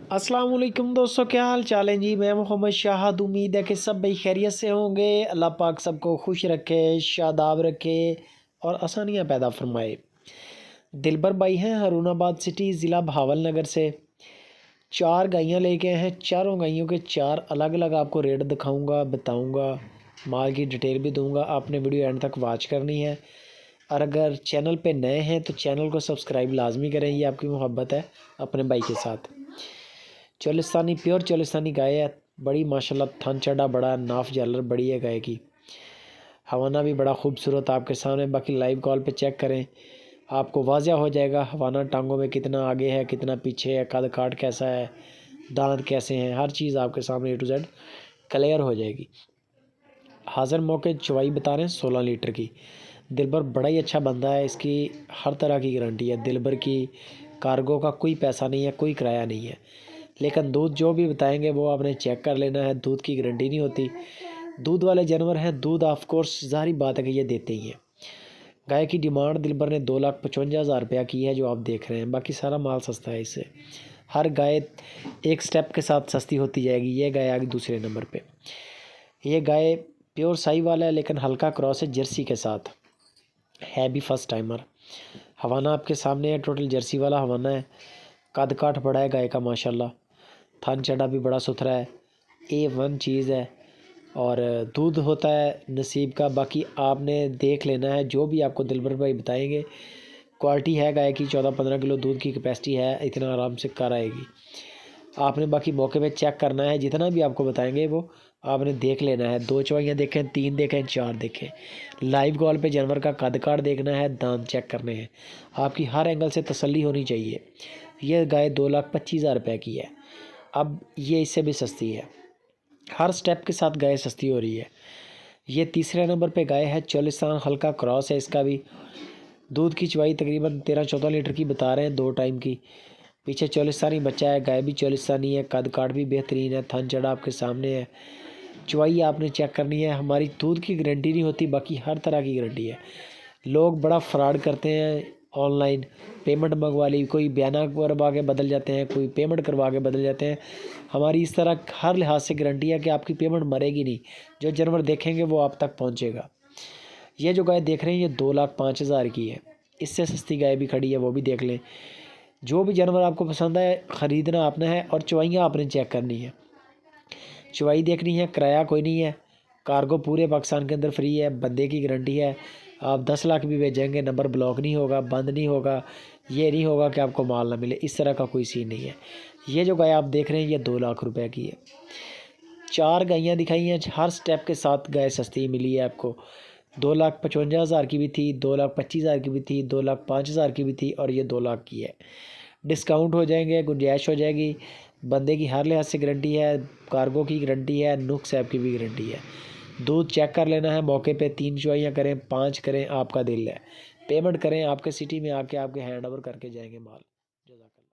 अस्सलाम वालेकुम दोस्तों, क्या हाल चाल है जी। मैं मोहम्मद शाहद। उम्मीद है कि सब भाई खैरियत से होंगे। अल्लाह पाक सबको खुश रखे, शादाब रखे और आसानियाँ पैदा फरमाए। दिलबर भाई हैं हरूनाबाद सिटी, ज़िला भावल नगर से। 4 गायें लेके आए हैं। चारों गायों के 4 अलग अलग आपको रेट दिखाऊंगा, बताऊंगा, माल की डिटेल भी दूंगा। आपने वीडियो एंड तक वॉच करनी है। और अगर चैनल पे नए हैं तो चैनल को सब्सक्राइब लाजमी करें, ये आपकी मोहब्बत है अपने भाई के साथ। चोलिस्तानी प्योर चोलिस्तानी गाय है, बड़ी माशाल्लाह, थन चढ़ा बड़ा, नाफ झालर बड़ी है गाय की। हवाना भी बड़ा खूबसूरत आपके सामने। बाकी लाइव कॉल पे चेक करें, आपको वाज़िया हो जाएगा हवाना टांगों में कितना आगे है, कितना पीछे है, कद काट कैसा है, दांत कैसे हैं, हर चीज़ आपके सामने A to Z क्लियर हो जाएगी। हाज़िर मौके चवाई बता रहे हैं 16 लीटर की। दिलबर बड़ा ही अच्छा बंदा है, इसकी हर तरह की गारंटी है। दिलबर की कार्गो का कोई पैसा नहीं है, कोई किराया नहीं है। लेकिन दूध जो भी बताएंगे वो आपने चेक कर लेना है, दूध की गारंटी नहीं होती। दूध वाले जानवर हैं, दूध ऑफ कोर्स ज़ाहिर बात है कि ये देते ही हैं। गाय की डिमांड दिलबर ने 2,55,000 रुपया की है, जो आप देख रहे हैं। बाकी सारा माल सस्ता है इससे। हर गाय एक स्टेप के साथ सस्ती होती जाएगी। ये गाय आ गई दूसरे नंबर पे। ये गाय प्योर साहिवाल है, लेकिन हल्का क्रॉस है जर्सी के साथ, है भी फर्स्ट टाइमर। हवाना आपके सामने है, टोटल जर्सी वाला हवाना है। कद काठ बड़ा है गाय का माशाल्लाह, थन चढ़ा भी बड़ा सुथरा है, A1 चीज़ है। और दूध होता है नसीब का, बाकी आपने देख लेना है। जो भी आपको दिलबर भाई बताएंगे क्वालिटी है गाय की। 14-15 किलो दूध की कैपेसिटी है, इतना आराम से कर आएगी। आपने बाकी मौके पे चेक करना है, जितना भी आपको बताएंगे वो आपने देख लेना है। 2 चवाइयाँ देखें, 3 देखें, 4 देखें। लाइव कॉल पे जानवर का कद काठ देखना है, दांत चेक करने हैं। आपकी हर एंगल से तसल्ली होनी चाहिए। यह गाय 2,25,000 रुपये की है। अब ये इससे भी सस्ती है, हर स्टेप के साथ गाय सस्ती हो रही है। ये तीसरे नंबर पे गाय है, चोलिस्तान हल्का क्रॉस है इसका भी। दूध की चवाई तकरीबन 13-14 लीटर की बता रहे हैं, 2 टाइम की। पीछे चोलिस्तानी बच्चा है, गाय भी चोलिस्तानी है, कद काठ भी बेहतरीन है, थन चढ़ा आपके सामने है। चवाई आपने चेक करनी है। हमारी दूध की गारंटी नहीं होती, बाकी हर तरह की गारंटी है। लोग बड़ा फ्रॉड करते हैं ऑनलाइन, पेमेंट मंगवा ली, कोई बयाना करवा के बदल जाते हैं, कोई पेमेंट करवा के बदल जाते हैं। हमारी इस तरह हर लिहाज से गारंटी है कि आपकी पेमेंट मरेगी नहीं, जो जानवर देखेंगे वो आप तक पहुंचेगा। ये जो गाय देख रहे हैं ये 2,05,000 की है। इससे सस्ती गाय भी खड़ी है, वो भी देख लें। जो भी जानवर आपको पसंद है ख़रीदना आपने है, और चवाइयाँ आपने चेक करनी है। चवाई देखनी है, किराया कोई नहीं है। कार्गो पूरे पाकिस्तान के अंदर फ्री है, बंदे की गारंटी है। आप 10 लाख भी भेजेंगे, नंबर ब्लॉक नहीं होगा, बंद नहीं होगा। ये नहीं होगा कि आपको माल ना मिले, इस तरह का कोई सीन नहीं है। ये जो गाय आप देख रहे हैं ये 2 लाख रुपए की है। 4 गायें दिखाई हैं, हर स्टेप के साथ गाय सस्ती मिली है आपको। 2,55,000 की भी थी, 2,25,000 की भी थी, 2,05,000 की भी थी, और ये 2 लाख की है। डिस्काउंट हो जाएंगे, गुंजाइश हो जाएगी। बंदे की हर लिहाज से गारंटी है, कार्गो की गारंटी है, नुक्स ऐप की भी गारंटी है। दूध चेक कर लेना है मौके पे। 3 चवाइयाँ करें, 5 करें, आपका दिल है। पेमेंट करें, आपके सिटी में आके आपके हैंड ओवर करके जाएंगे माल। जज़ाकल्लाह।